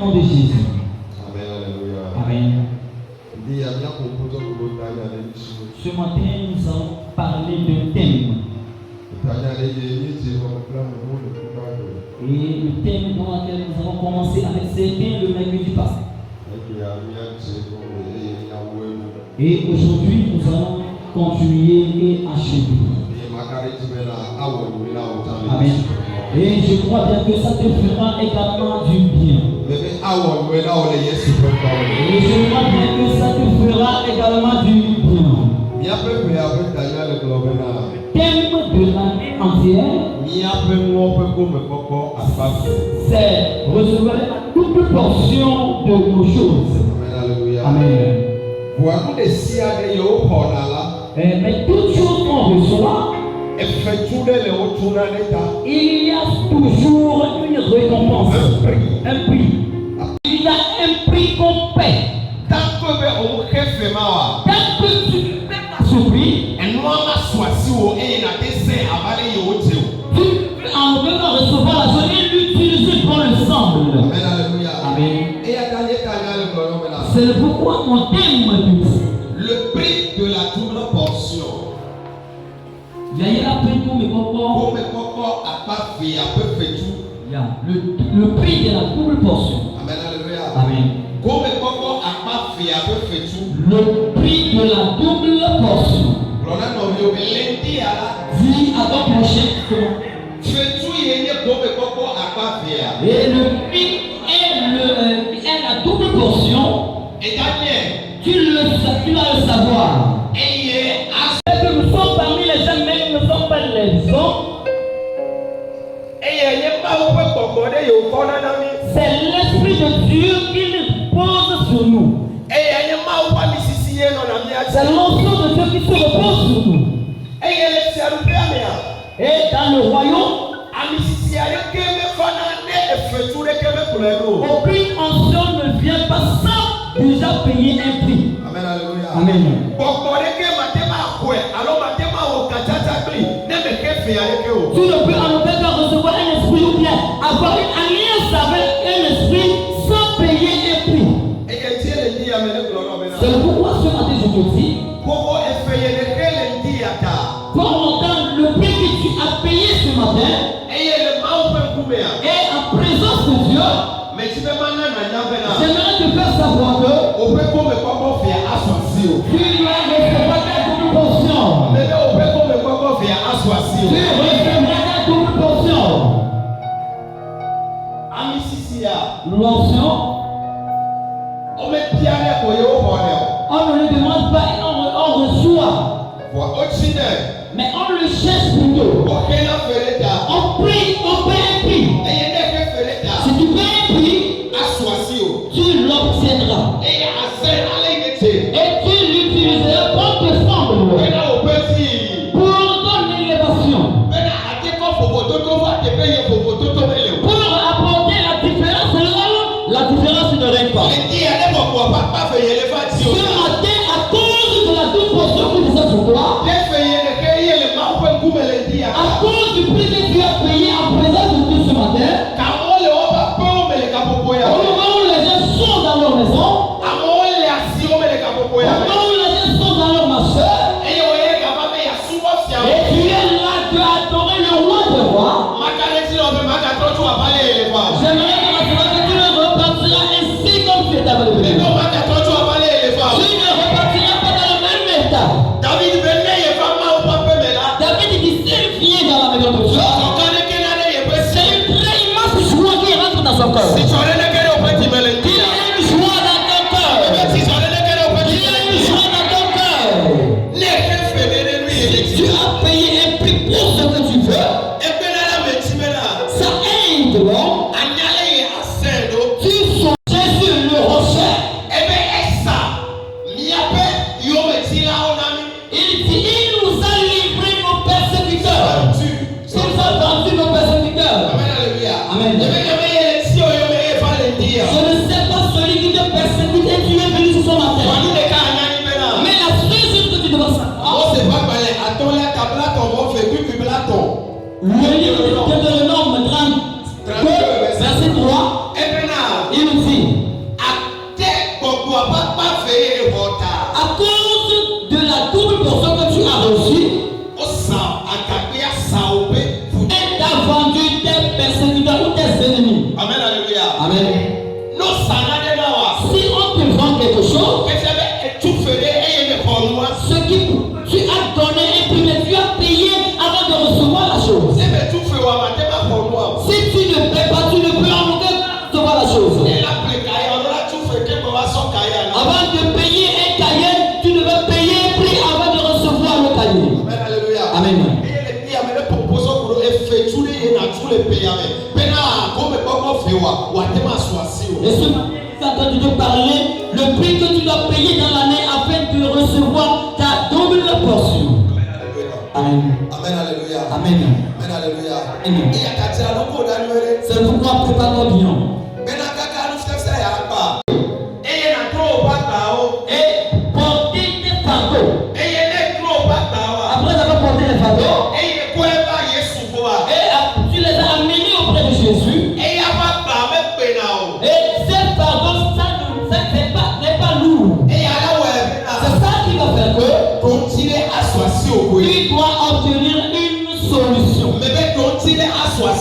nom de Jésus. Amen, alléluia. Amen. Ce matin, nous allons parler d'un thème. Et le thème dans lequel nous avons commencé avec c'était le mercredi passé. Et aujourd'hui, nous allons continuer et achever. Amen. Et je crois bien que ça te fera également du bien. Et je crois bien que ça te fera également du bien. Thème de l'année entière, c'est recevoir toute portion de nos choses. Amen. Mais toute chose qu'on reçoit, il y a toujours une récompense, un prix. Il y a un prix qu'on paie. Tant que tu ne paies pas ce prix, tu en venant recevoir la chose et l'utiliser pour l'ensemble. Amen. C'est pourquoi mon thème dit le prix de la double portion. Il y a un prix pour mes corps. Le prix de la double portion. Amen. Amen. Le prix de la double portion. Dis à ton prochain. Et le prix est la double portion. Tu dois le savoir. Nous sommes parmi les gens, mais nous ne sommes pas les hommes. C'est l'Esprit de Dieu qui repose sur nous. C'est l'onction de Dieu qui se repose sur nous. Et dans le royaume, aucune onction ne vient pas sans déjà payer un prix. Amen. Alléluia. Amen. Tu ne peux en aucun cas recevoir un esprit ou bien avoir une alliance avec un esprit sans payer un prix. C'est pourquoi ce matin je te dis, pour entendre le prix que tu as payé ce matin et en présence de Dieu, j'aimerais te faire savoir que tu dois recevoir ta double portion. Tu recevras ta double portion. L'onction, on ne le demande pas et on reçoit. Mais on le cherche plutôt. On paye un prix. Si tu payes un prix, tu l'obtiendras. Et tu l'utiliseras pour te fendre. Pour ton élévation. Pour apporter la différence. La différence ne règne pas. Ce matin, à cause de la double portion que nous avons sur toi, à cause du prix que tu as payé en présence de Dieu ce matin, au moment où les gens sont dans leur maison, au moment où les gens sont dans leur marché, et tu es là, tu as adoré le roi des rois, j'aimerais que tu ne repartiras ainsi comme tu es avec le Père. Tu ne repartiras pas dans le même état. David dit s'il vient dans la maison de Dieu, c'est une très immense joie qui rentre dans son cœur. Il y a une joie dans ton cœur. Il y a une joie dans ton cœur. Si tu as payé un prix pour ce que tu veux, ça aide l'homme. Tu sois Jésus le rocher. Il dit, il nous a livré nos persécuteurs. Il nous a vendu nos persécuteurs. Amen. Amen. Si on te vend quelque chose, ce qui tu as donné et puis tu as payé avant de recevoir la chose. Si tu ne payes pas, tu ne peux en aucun cas recevoir la chose. Avant de payer un cahier, tu ne vas payer un prix avant de recevoir le cahier. Amen. Et ce matin, tu as entendu te parler le prix que tu dois payer dans l'année afin de recevoir ta double portion. Amen. Amen, alléluia. Amen. Amen, alléluia. Amen. C'est pourquoi prépare-toi bien. Et porter tes fardeaux. Après avoir porté les fardeaux, et tu les as amenés auprès de Jésus. Et ces fardeaux, ça n'est pas lourd. C'est ça qui va faire que tu dois obtenir une solution.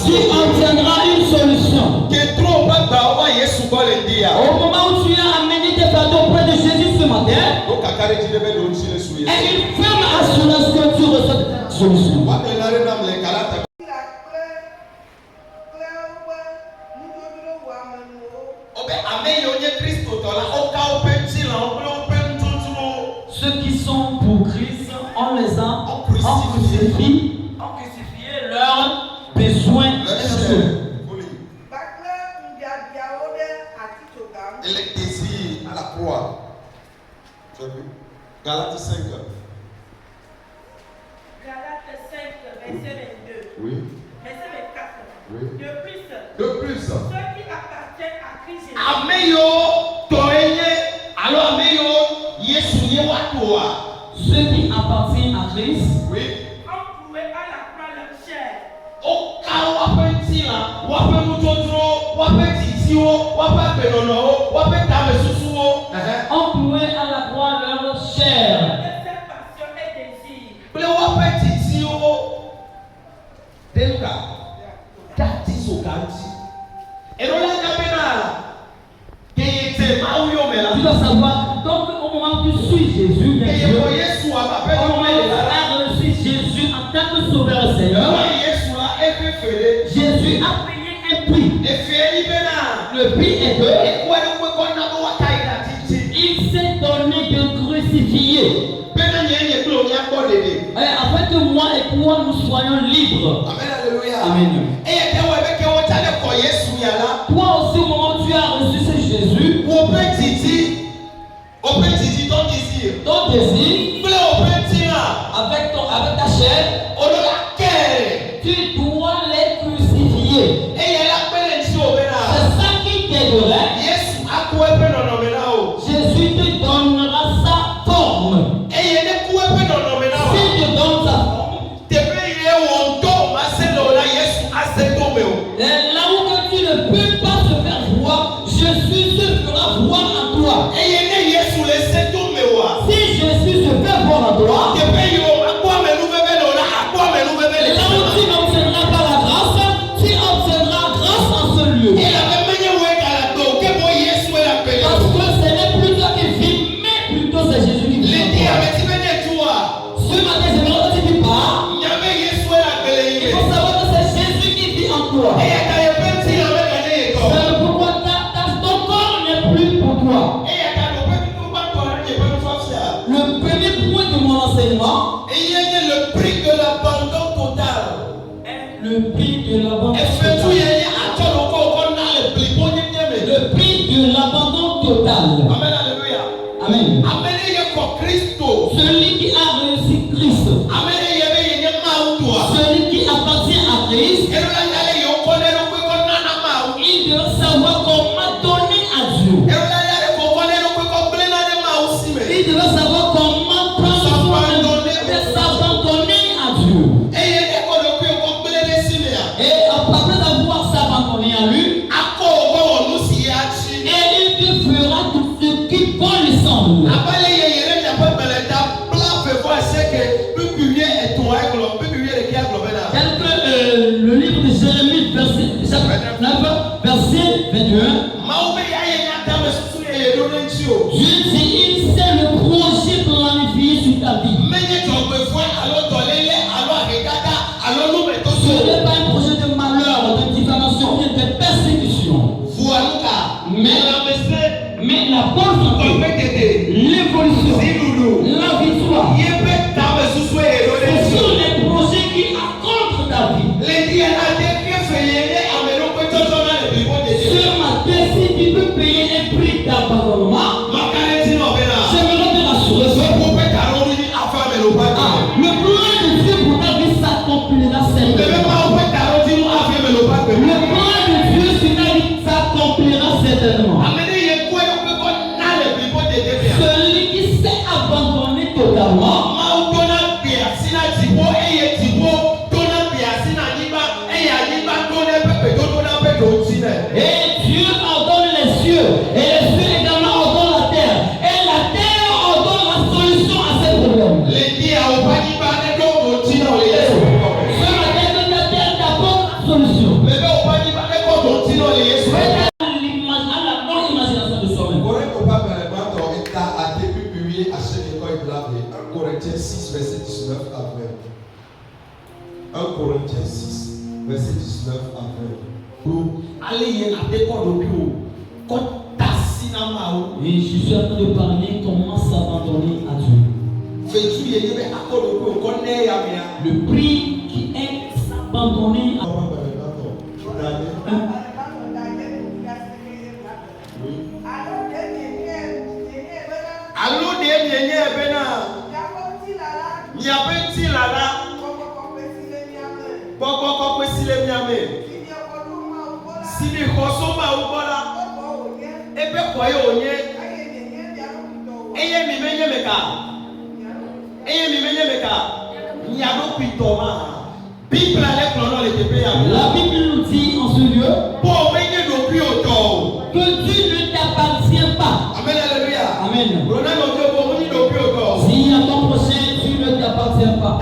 Tu obtiendras une solution. Au moment où tu as amené tes fardeaux auprès de Jésus ce matin, et une ferme assurance que tu reçois cette solution. Ceux qui sont pour Christ, on les a crucifié leurs besoins. Et les désirs à la croix. Tu as vu? Galates 5. Galates 5, verset 22. Oui. Verset 24. Oui. De plus, ceux qui appartiennent à Christ Jésus. Ceux qui appartiennent à Christ, oui. Emploués à la croix leur chair. emploués à la croix leur chair. De cette passion et désir. Tu dois savoir, donc au moment où tu suis Jésus, bien sûr, au moment où tu as reçu Jésus en tant que sauveur et Seigneur, Jésus a payé un prix. Le prix est que il s'est donné de crucifier. Afin que moi et toi nous soyons libres. Amen, alléluia. Amen. Toi aussi, au moment où tu as reçu ce Jésus, ton désir, avec ta chair, tu dois les crucifier. C'est ça qui t'aiderait. Jésus te donnera sa forme. S'il te donne sa forme, là où que tu ne peux pas se faire voir, Jésus se fera voir en toi. Si Jésus se fait voir en toi, là où tu n'obtiendras pas la grâce, tu obtiendras grâce en ce lieu. Parce que ce n'est plus toi qui vis, mais plutôt c'est Jésus qui vit en toi. Ce matin, c'est vrai que tu pars. Il faut savoir que c'est Jésus qui vit en toi. C'est pourquoi ton corps n'est plus pour toi. Le premier point de mon enseignement, le prix de l'abandon total. le prix de l'abandon total. Le prix de l'abandon total. Amen, alléluia. Amen. Celui qui a réussi Christ, celui qui appartient à Christ, il doit savoir comment donner à Dieu. Il doit savoir comment prendre soin de s'abandonner à Dieu. Et après avoir s'abandonné à lui, et il te fera tout ce qui bon lui semble. Tel que le livre de Jérémie, chapitre 9, verset 21. Dieu. Dieu dit, c'est le projet planifié sur ta vie. Ce n'est pas un projet de malheur, de diffamation, de persécution. Mais la bonne santé, l'évolution, la victoire, ce sont les projets qui accordent ta vie. Ce matin, si tu peux payer un prix d'abandonnement, j'aimerais te rassurer. Le plan de Dieu pour ta vie s'accomplira certainement. Le plan de Dieu sur ta vie s'accomplira certainement. Celui qui s'est abandonné totalement, et Dieu ordonne les cieux, et les cieux également ordonnent la terre, et la terre ordonne la solution à ces problèmes. Ce matin, que la terre t'apporte la solution. À la non-imagination de soi-même. Corinthiens 6, verset 19 à 20. 1 Corinthiens 6, verset 19 à 20. Et je suis en train de parler comment s'abandonner à Dieu. Le prix qui est s'abandonner à Dieu. La Bible nous dit en ce lieu que Dieu ne t'appartient pas. Amen, alléluia. Amen. Si à ton prochain, tu ne t'appartiens pas.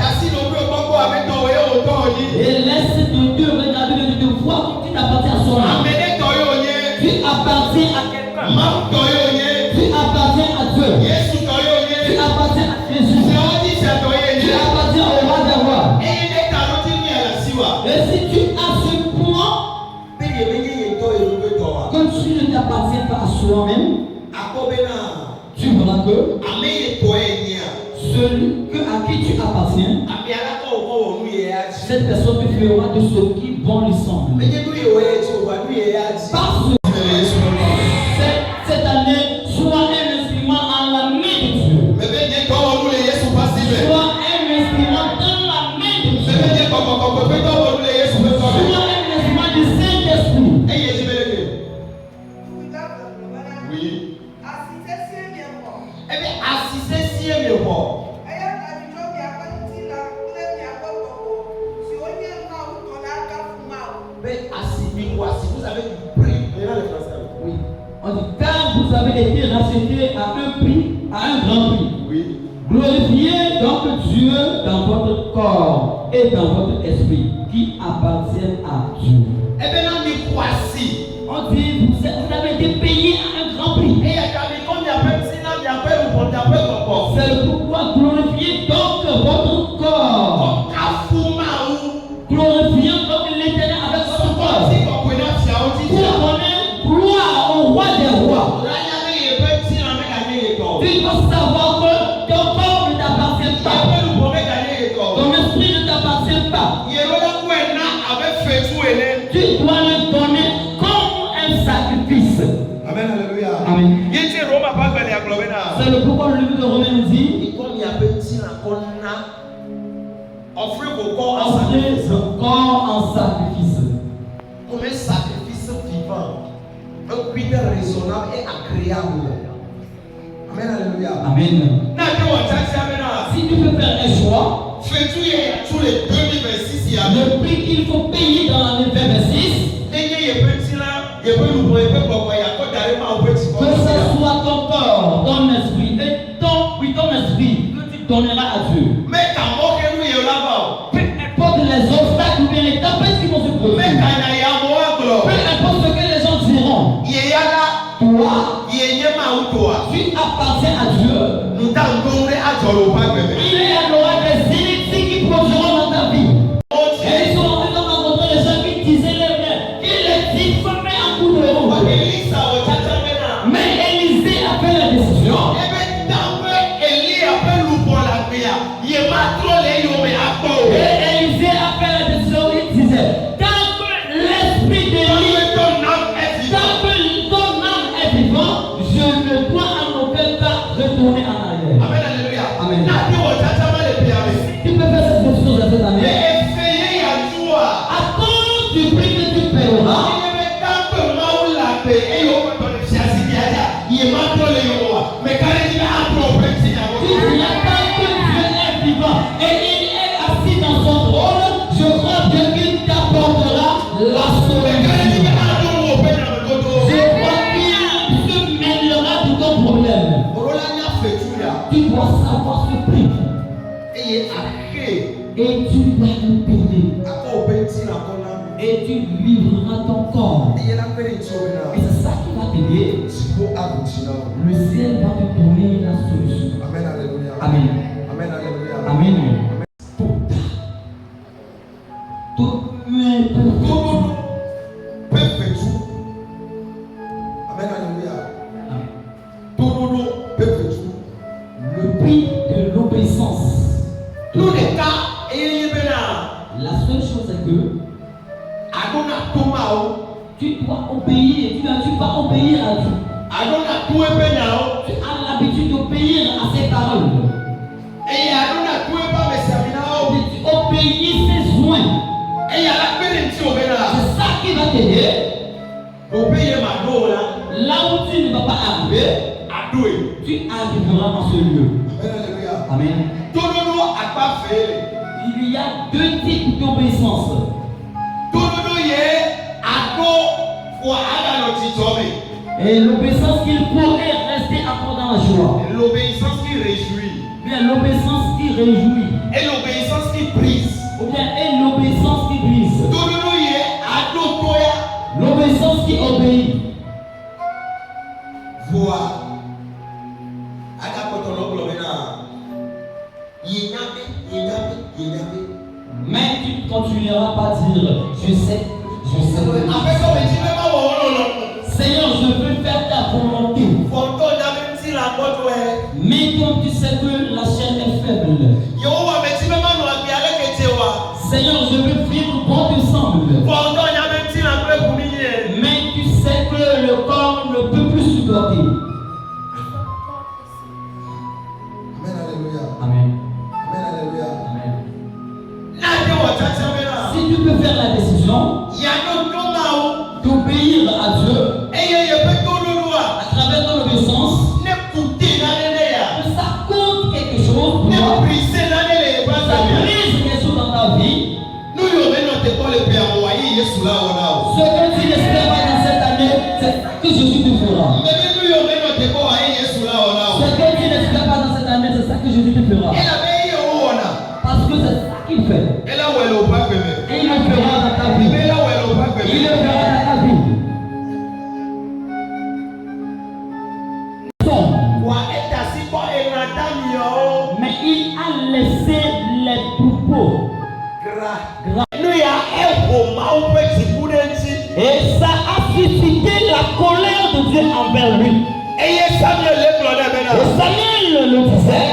Et laisse de te regarder, de te voir que tu t'appartiens à soi-même. Tu appartiens à quelqu'un. Tu appartiens à Dieu. Tu appartiens à Jésus. Tu appartiens au roi des rois. Et si tu as ce point que tu ne t'appartiens pas à soi-même, tu verras que celui à qui tu appartiens, cette personne te fera de ce qui bon lui semble. Parce que cette année, sois un instrument à la main de Dieu. Sois un instrument dans la main de Dieu. Sois un instrument du Saint-Esprit. Oui. Vous avez pris. Oui. On dit car vous avez été rachetés à un prix, à un grand prix. Oui. Glorifiez donc Dieu dans votre corps et dans votre esprit qui appartiennent à Dieu. On dit vous avez été payés à un grand prix. C'est pourquoi glorifiez donc votre corps. Glorifiez donc l'Éternel avec votre corps. Pour donner gloire au roi des rois. Tu dois savoir que ton corps ne t'appartient pas. Ton esprit ne t'appartient pas. Tu dois le donner comme un sacrifice. Amen, alléluia. Amen. C'est le pourquoi le livre de Romains nous dit offrez vos corps en sacrifice. Comme un sacrifice vivant, un culte raisonnable et agréable. Amen, alléluia. Amen. Si tu peux faire un choix, tous les 2026, le prix qu'il faut payer dans l'année 2026, que ce soit ton corps, ton esprit et ton esprit que tu donneras à Dieu. Peu importe les obstacles ou bien les tempêtes qui vont se produire. Peu importe ce que les gens diront. appartient à Dieu. Nous t'envoyons à Jolopa. Il y aura des initiés qui produiront dans ta vie. Et ils sont en train de rencontrer les gens qui disaient les biens. Il les diffamait en coup de roue. Mais Élisée a fait la décision. Et Élisée a fait la décision. Il disait, quand l'esprit d'Élie, quand ton âme est vivant, je ne dois en aucun cas retourner en arrière. Amen. Tu peux faire cette décision cette année. À cause du prix que tu paieras, il y a tant que Dieu est vivant et il est assis dans son trône, je crois bien qu'il t'apportera la solution. Je crois qu'il se mêlera de ton problème. Tu dois savoir ce prix et tu dois le payer. Et tu livreras ton corps. Et c'est ça qui va t'aider. Le ciel va te donner la solution. Amen, alléluia. Amen. Amen, alléluia. Amen. Tout Perfeito. Amen, alléluia. Todo perfeito. le prix de l'obéissance. Tous les cas, et La seule chose est que tu dois obéir, tu vas obéir à Dieu. Tu as l'habitude d'obéir à ses paroles. Et tu obéis ses soins. C'est ça qui va t'aider. Là où tu ne vas pas arriver, tu arriveras dans ce lieu. Amen. Il y a deux types d'obéissance. Et l'obéissance qu'il pourrait rester encore dans la joie. L'obéissance qui réjouit. Bien l'obéissance qui réjouit. Et l'obéissance qui brise. Ou bien et l'obéissance qui brise. L'obéissance qui obéit. Voix. Mais tu ne continueras pas à dire je sais. Seigneur, je veux faire ta volonté. Mais comme tu sais que la chair est faible. Seigneur, je veux vivre bon te semble. Mais tu sais que le corps ne peut plus supporter. Amen, alléluia. Amen. Amen, alléluia. Amen. Si tu peux faire la décision d'obéir à Dieu à travers ton obéissance, que ça coûte quelque chose pour toi, ça brise quelque chose dans ta vie, ce que tu n'espères pas dans cette année, c'est ça que Jésus te fera. Ce que tu n'espères pas dans cette année, c'est ça que Jésus te fera. Parce que c'est ça qu'il fait. Et il le fera dans ta vie. Il le fera dans ta vie. Mais il a laissé les troupeaux. Et ça a suscité la colère de Dieu envers lui. Et Samuel le disait.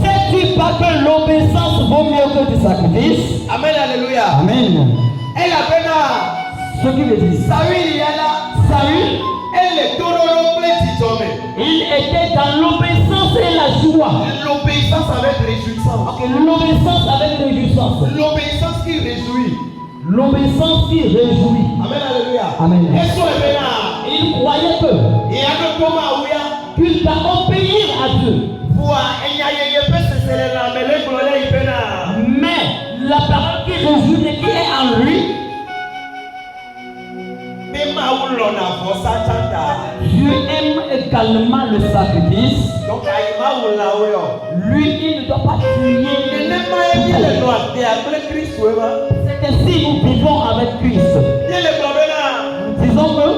Sais-tu pas que l'obéissance vaut mieux que du sacrifice? Amen, alléluia. Amen. Ce qui veut dire Saül, il était dans l'obéissance et la joie. L'obéissance avec réjouissance. Ok, l'obéissance avec réjouissance. L'obéissance qui réjouit. L'obéissance qui réjouit. Amen, alléluia. Amen. Il croyait qu'il va obéir à Dieu. Mais la parole qui réjouit et qui est en lui, Dieu aime également le sacrifice. Lui, il ne doit pas tuer. C'est ainsi nous vivons avec Christ. Disons que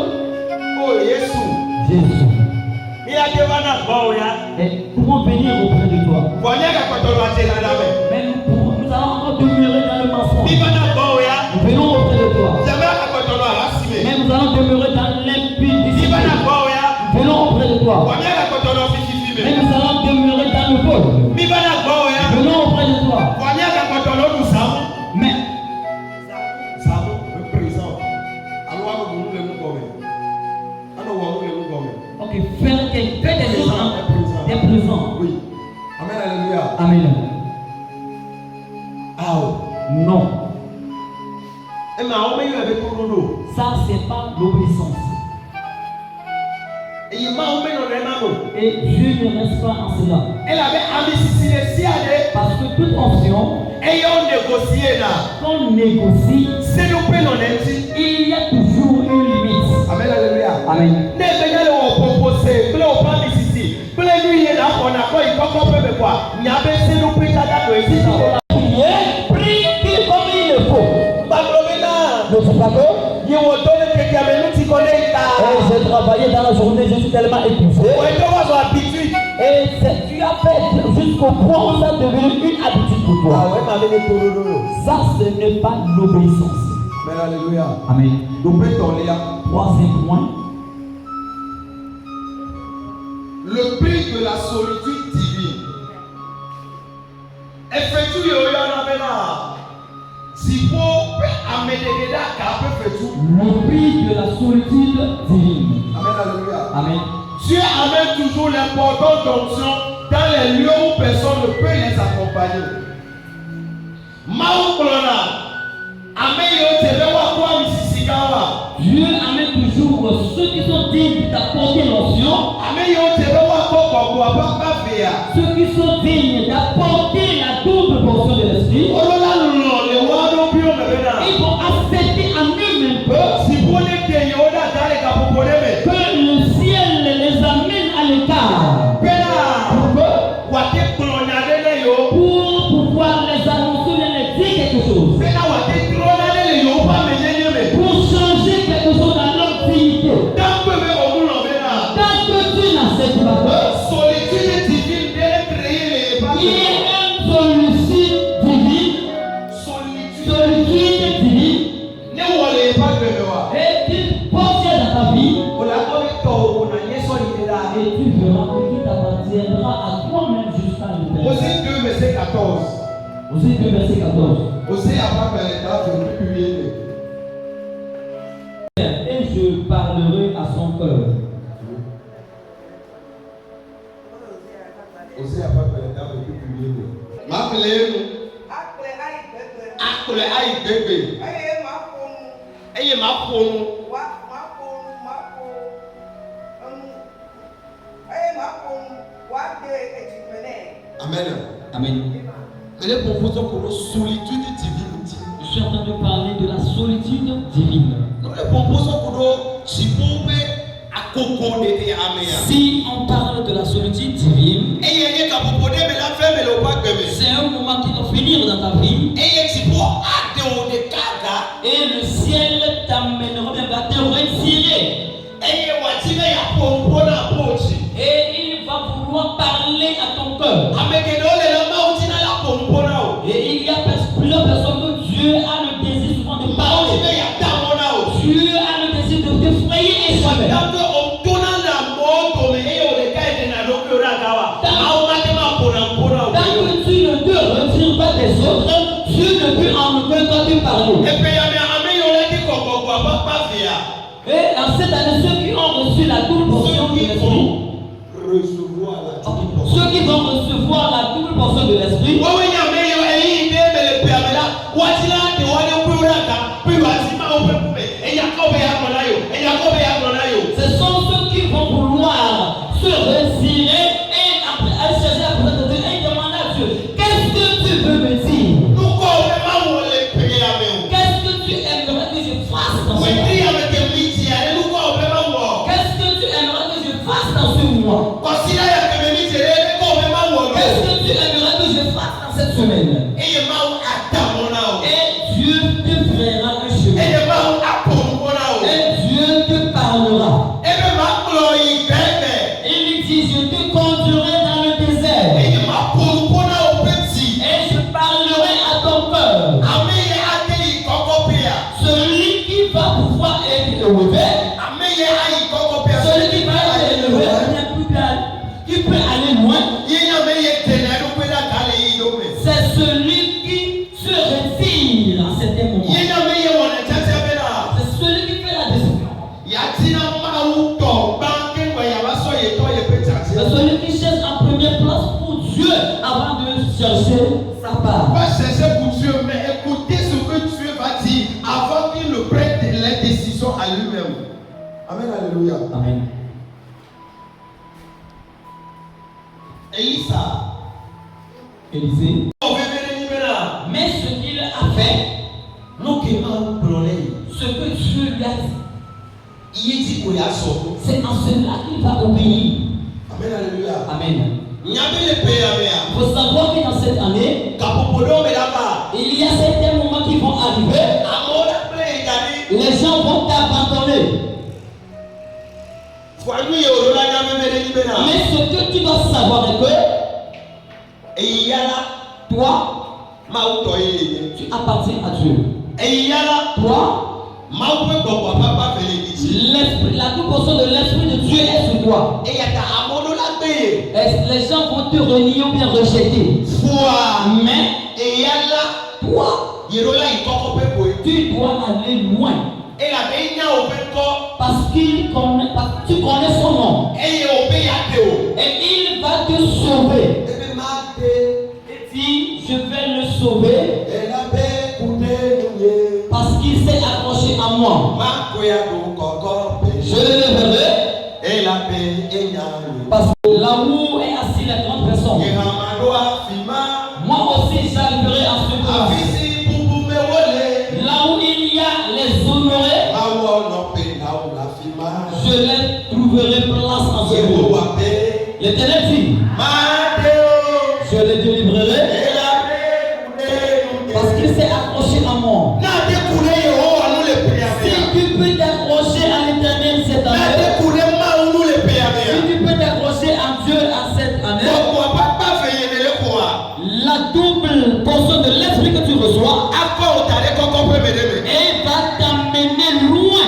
que faire des choses est présent. Oui. Amen, alléluia. Amen. Ah non. Et ma homme est avec tout. Ça, c'est pas l'obéissance. Et Dieu ne reste pas en cela. Parce que toute option, qu'on négocie, il y a toujours une limite. Amen, alléluia. Amen. Prie comme il le faut. Ne faut pas que j'ai travaillé dans la journée, je suis tellement épuisé. Et tu as fait jusqu'au point où ça devient une habitude pour toi. Ça, ce n'est pas l'obéissance. Amen, alléluia. Amen. Troisième point. Le prix de la solitude divine. Le prix de la solitude divine. Amen, alléluia. Amen. Dieu amène toujours l'importante onction dans les lieux où personne ne peut les accompagner. Dieu amène toujours ceux qui sont dignes d'apporter l'onction. Ceux qui sont dignes d'apporter la double portion de l'esprit. Ils vont accepter en eux-mêmes que le ciel les amène à l'écart. Pour pouvoir les annoncer, les dire quelque chose. Pour changer quelque chose dans leur dignité. Tant que tu n'acceptes pas que solitude divine il y a une solitude divine. Solitude divine. Et tu penses dans ta vie. Et tu verras qu'il t'appartiendra à toi-même jusqu'à l'éternité. Osée 2, verset 14. Osée 2, verset 14. Osée après l'état fait publier. Et je parlerai à son cœur. Osée après l'état fait publier. M'appelez-nous. Akple ayi gbegbe. Eye ma fonu. Amen. Amen. Elle est proposée pour la solitude divine. Je suis en train de parler de la solitude divine. Nous le proposons pour nous si vous pouvez à coco de si on parle de la solitude divine, c'est un moment qui va finir dans ta vie. Et le ciel t'amènera, va te retirer. Et il va vouloir parler à ton cœur. Et il y a plusieurs personnes que Dieu a le désir souvent de parler. Dieu a le désir de t'effrayer et soi-même. Tant que tu ne te retires pas des autres, Dieu ne peut en aucun cas te parler. Et en cette année, ceux qui ont reçu la double portion de l'esprit, ceux qui vont recevoir la double portion de l'esprit, ce sont ceux qui vont vouloir se retirer et après chercher la présence de Dieu et demander à Dieu, qu'est-ce que tu veux me dire? Qu'est-ce que tu aimerais que je fasse dans ce mois? Qu'est-ce que tu aimerais que je fasse dans ce mois? Qu'est-ce que tu aimerais que je fasse dans cette semaine? Et Dieu te fera un chemin. Et Dieu te parlera. Il dit, je te conduirai dans le désert. Et je parlerai à ton cœur. Celui qui va pouvoir être élevé, celui qui va être élevé, qui peut aller loin, c'est celui qui se retire à certains moments. C'est celui qui fait la décision. Amen, alléluia. Amen. Élisée. Mais ce qu'il a fait, ce que Dieu lui a dit, c'est en cela qu'il va obéir. Amen, alléluia. Amen. Il faut savoir que dans cette année, il y a certains moments qui vont arriver. Les gens vont t'abandonner. Mais ce que tu dois savoir est que toi, tu appartiens à Dieu. Toi, l'esprit, la toute portion de l'esprit de Dieu est sur toi. Les gens vont te renier ou bien rejeter. Mais toi, tu dois aller loin. Parce que tu connais son nom. Et il va te sauver. Et dit, je vais le sauver. Parce qu'il s'est accroché à moi. Je le verrai. Parce que l'amour est assis la grande personne. Moi aussi j'arriverai à ce point. Là où il y a les honorés, je les trouverai place en ce jour. L'Éternel dit, je les délivrerai parce qu'il s'est accroché à moi. Si tu peux t'accrocher à l'Éternel cette année, si tu peux t'accrocher à Dieu à cette année, la double portion de l'esprit que tu reçois et va t'amener loin.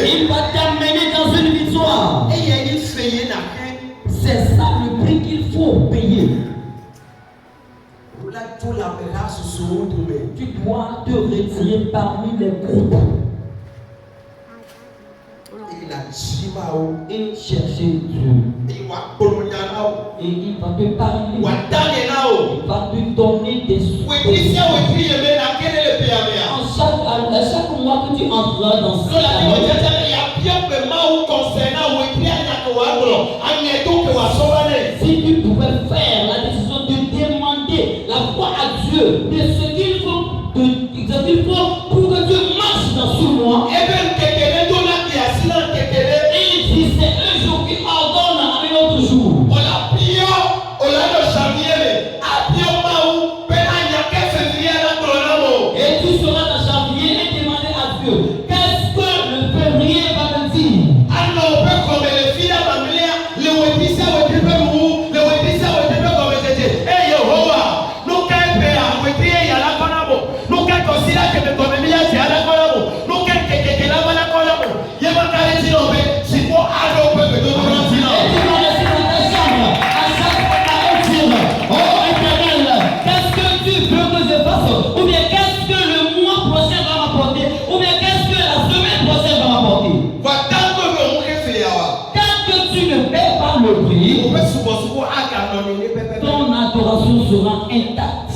Il va t'amener dans une victoire. C'est ça le prix qu'il faut payer. Tu dois te retirer parmi les groupes et chercher Dieu. Et il va te parler. Il va te donner des souhaits. À chaque mois que tu entreras dans ce si tu pouvais faire la décision de demander la foi à Dieu de ce qu'il faut, pour que Dieu marche dans ce mois, il dit c'est un jour qui ordonne à un autre jour. Et tu seras dans janvier et demander à Dieu qu'est-ce que le février va te dire. Ton adoration sera intacte.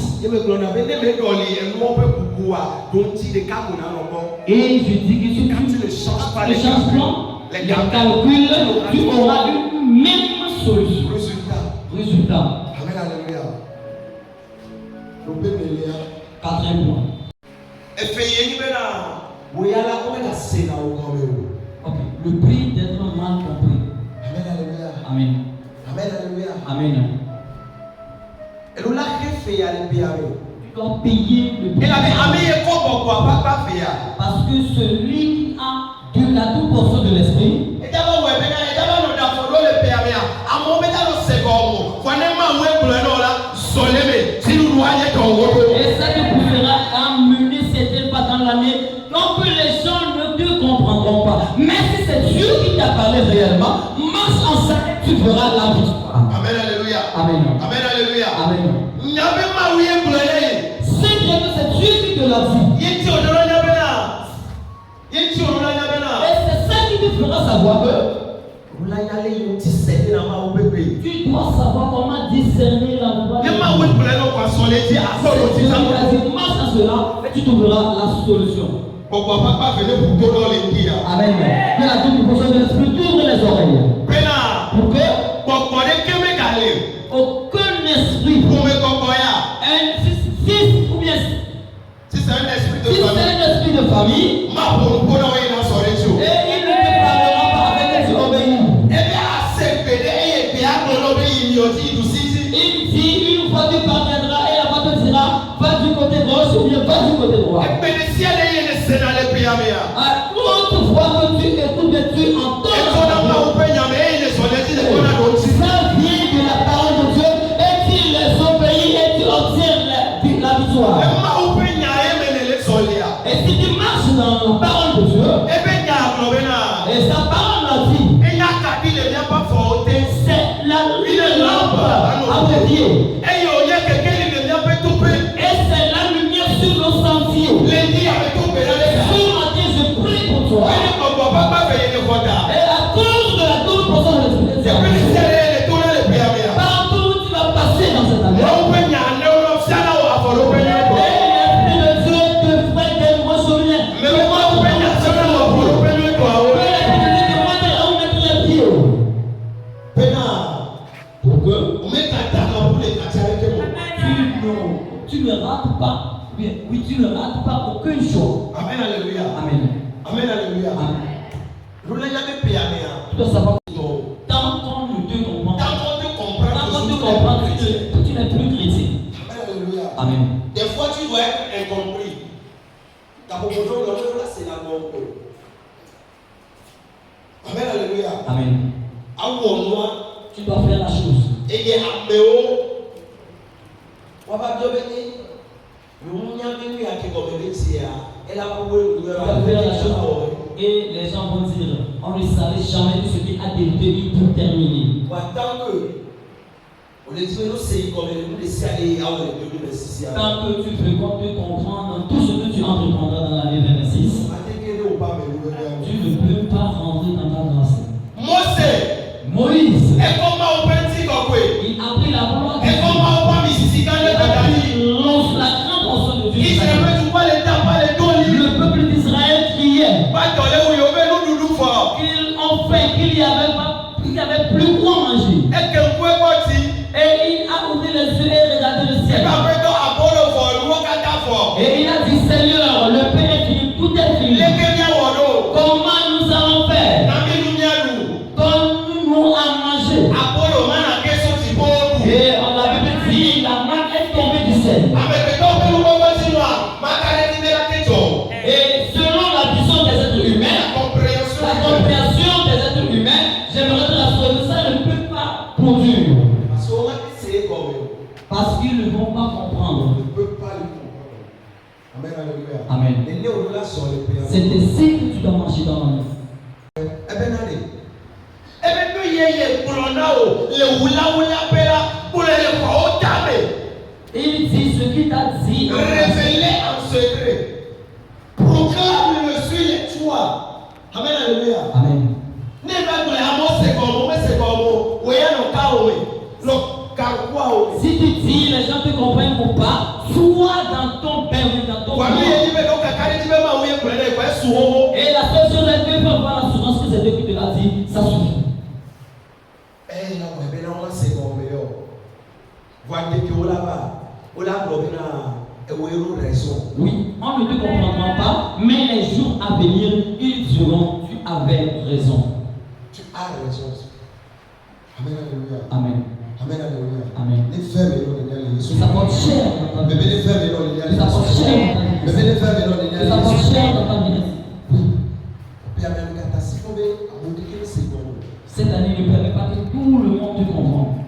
Et je dis que si tu ne changes pas les calculs, tu auras une même solution. Résultat. Amen, alléluia. Quatrième point. Ok. Le prix d'être mal compris. Amen, alléluia. Amen. Amen, alléluia. Amen. Tu dois payer le prix. Parce que celui qui a de la toute portion de l'esprit, et ça te poussera à mener certaines pas dans l'année, donc que les gens ne te comprendront pas. Mais si c'est Dieu qui t'a parlé réellement, marche en ça et tu verras la victoire. Amen, alléluia. Amen. Amen, alléluia. Amen. C'est bien que c'est Dieu qui te l'a dit. Et c'est ça qui te fera savoir que tu dois savoir comment discerner la voix de Dieu. Marche en cela et tu trouveras la solution. Amen. Que la double portion de l'esprit t'ouvre les oreilles. Pour que aucun esprit, si c'est un esprit de famille, et il ne te parlera pas avec les obéis. Il dit, une fois tu parviendras et la voix te dira, va du côté gauche ou bien va du côté droit. Autrefois que tu écoutes et tu entends, ça vient de la parole de Dieu et tu les obéis et tu obtiens la victoire. Et si tu marches dans la parole de Dieu, et sa parole l'a dit, c'est une lampe à tes pieds. Et c'est la lumière sur le sentier. Ce matin, je prie pour toi. Et à cause de la double portion de l'esprit, partout où tu vas passer dans cette année, tu ne rates pas, oui, tu ne rates pas aucun jour. Amen, alléluia. Amen. Amen, alléluia. Amen. Tu dois savoir que tant qu'on ne te comprend, tu n'es plus chrétien. Amen, alléluia. Amen. Des fois, tu dois être incompris. Amen, alléluia. Amen. Tu dois faire la chose. Et il y a et les gens vont dire, on ne savait jamais de ce qui a débuté pour terminer. Tant que tu fréquentes, tu comprends dans tout ce que tu entreprendras dans l'année 26, tu ne peux pas rentrer dans ta grâce. Moïse, il a pris la gloire de Dieu. Il a pris la grande portion de Dieu. Le peuple d'Israël criait qu'ils ont faim, qu'il n'y avait plus quoi manger. Et il a ouvert les yeux et regardé le ciel. Et il a dit, Seigneur, le pain est fini, tout est fini. Comment nous allons faire? Donne-nous à manger. Et on avait dit, la main est tombée du ciel. Et selon la vision des êtres humains, la compréhension des êtres humains, j'aimerais te rassurer que ça ne peut pas produire. Parce qu'ils ne vont pas comprendre. Amen, alléluia. Amen. C'est ainsi que tu dois marcher dans la vie. Il dit ce qu'il t'a dit. Révélé en secret. Proclame le suis et toi. Amen, alléluia. Amen. Si tu dis, les gens te comprennent ou pas, sois dans ton pain, dans ton pain. Et la seule chose est que tu peux avoir l'assurance que c'est Dieu qui te l'a dit, ça suffit. Oui, on ne te comprendra pas, mais les jours à venir, ils diront, tu avais raison. Tu as raison. Amen, alléluia. Amen. Amen, alléluia. Amen. Les femmes et les ça porte cher. Bébé, les femmes et les ça porte cher. Bébé, les femmes et les ça porte cher dans ta vie. Cette année ne permet pas que tout le monde te comprenne.